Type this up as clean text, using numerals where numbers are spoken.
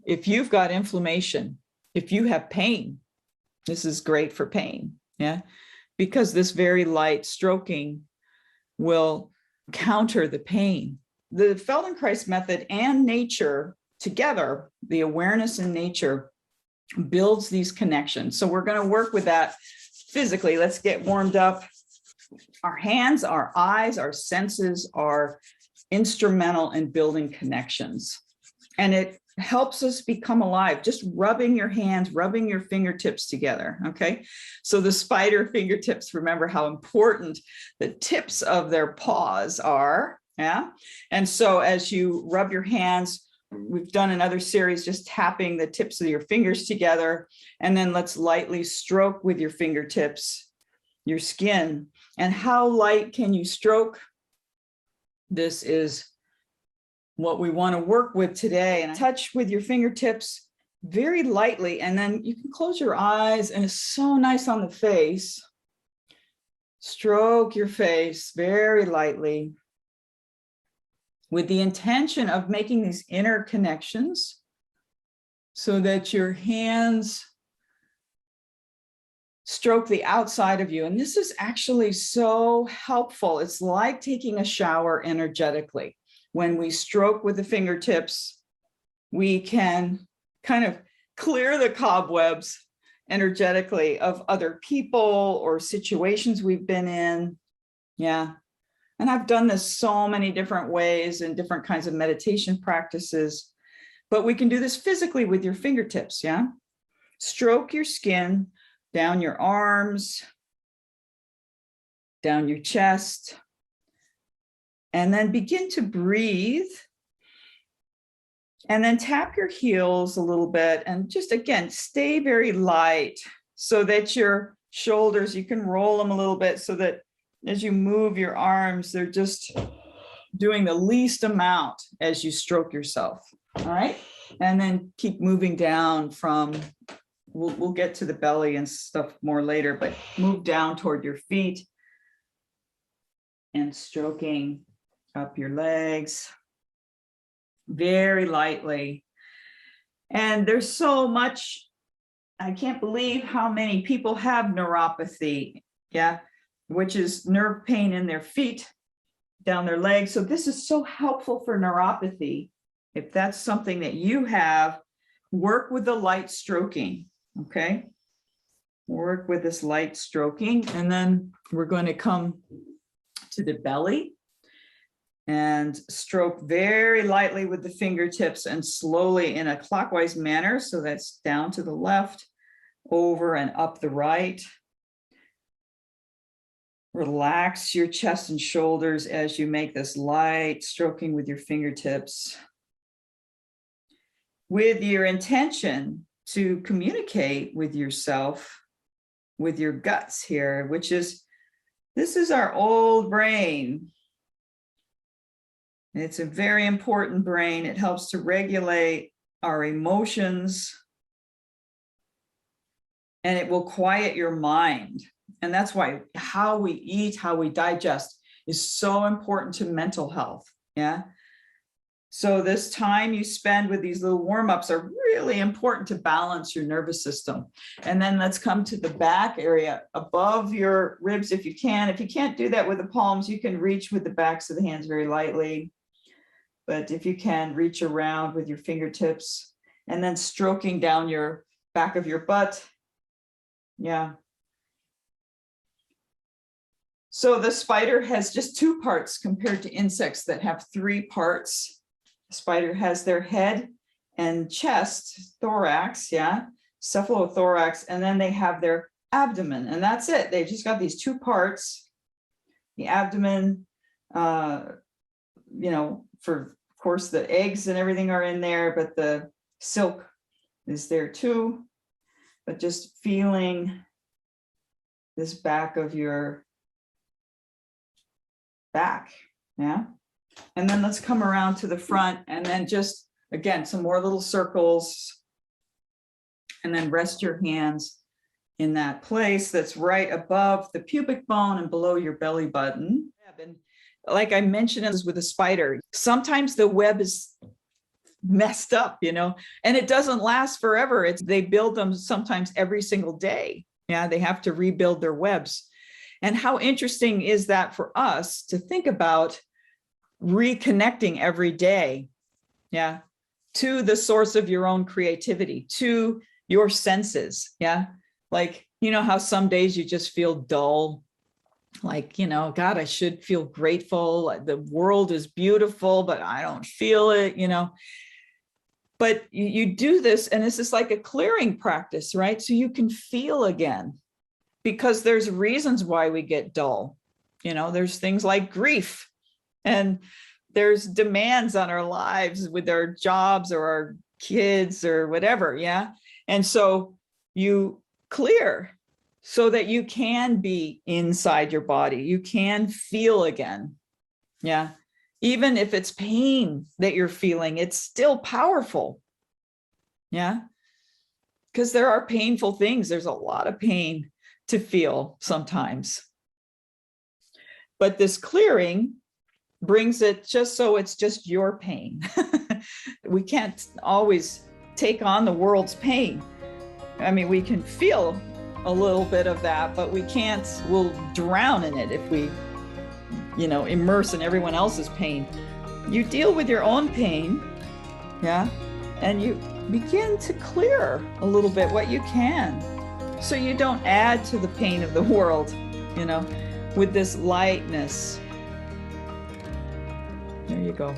if you've got inflammation, if you have pain, this is great for pain, yeah, because this very light stroking will counter the pain. The Feldenkrais method and nature together, the awareness in nature, builds these connections. So we're going to work with that physically. Let's get warmed up. Our hands, our eyes, our senses are instrumental in building connections. And it helps us become alive, just rubbing your hands, rubbing your fingertips together, okay? So the spider fingertips, remember how important the tips of their paws are, yeah? And so as you rub your hands, we've done another series just tapping the tips of your fingers together, and then let's lightly stroke with your fingertips, your skin. And how light can you stroke? This is what we want to work with today. And touch with your fingertips very lightly, and then you can close your eyes, and it's so nice on the face. Stroke your face very lightly with the intention of making these inner connections so that your hands stroke the outside of you. And this is actually so helpful. It's like taking a shower energetically. When we stroke with the fingertips, we can kind of clear the cobwebs energetically of other people or situations we've been in. Yeah. And I've done this so many different ways and different kinds of meditation practices, but we can do this physically with your fingertips. Yeah. Stroke your skin down your arms, down your chest, and then begin to breathe. And then tap your heels a little bit and just, again, stay very light so that your shoulders, you can roll them a little bit so that as you move your arms, they're just doing the least amount as you stroke yourself. All right. And then keep moving down from, we'll get to the belly and stuff more later, but move down toward your feet and stroking up your legs very lightly. And there's so much, I can't believe how many people have neuropathy, yeah, which is nerve pain in their feet, down their legs. So this is so helpful for neuropathy. If that's something that you have, work with the light stroking, okay? Work with this light stroking, and then we're going to come to the belly and stroke very lightly with the fingertips and slowly in a clockwise manner. So that's down to the left, over and up the right. Relax your chest and shoulders as you make this light stroking with your fingertips, with your intention to communicate with yourself, with your guts here, which is, this is our old brain. It's a very important brain. It helps to regulate our emotions, and it will quiet your mind. And that's why how we eat, how we digest is so important to mental health. Yeah. So this time you spend with these little warm-ups are really important to balance your nervous system. And then let's come to the back area above your ribs if you can. If you can't do that with the palms, you can reach with the backs of the hands very lightly. But if you can, reach around with your fingertips and then stroking down your back of your butt. Yeah. So the spider has just two parts compared to insects that have three parts. The spider has their head and chest, thorax, yeah, cephalothorax, and then they have their abdomen, and that's it. They just got these two parts. The abdomen, you know, for of course the eggs and everything are in there, but the silk is there too. But just feeling this back of your back, yeah. And then let's come around to the front and then just, again, some more little circles. And then rest your hands in that place that's right above the pubic bone and below your belly button. And like I mentioned, is with a spider, sometimes the web is messed up, and it doesn't last forever. They build them sometimes every single day. Yeah, they have to rebuild their webs. And how interesting is that for us to think about reconnecting every day, yeah, to the source of your own creativity, to your senses, yeah? Like, how some days you just feel dull, like, God, I should feel grateful. The world is beautiful, but I don't feel it, But you do this, and this is like a clearing practice, right? So you can feel again, because there's reasons why we get dull. There's things like grief, and there's demands on our lives with our jobs or our kids or whatever. Yeah. And so you clear so that you can be inside your body. You can feel again. Yeah. Even if it's pain that you're feeling, it's still powerful. Yeah. Because there are painful things. There's a lot of pain to feel sometimes. But this clearing brings it just so it's just your pain. We can't always take on the world's pain. I mean, we can feel a little bit of that, but we'll drown in it if we, immerse in everyone else's pain. You deal with your own pain, yeah, and you begin to clear a little bit what you can, so you don't add to the pain of the world, with this lightness. There you go.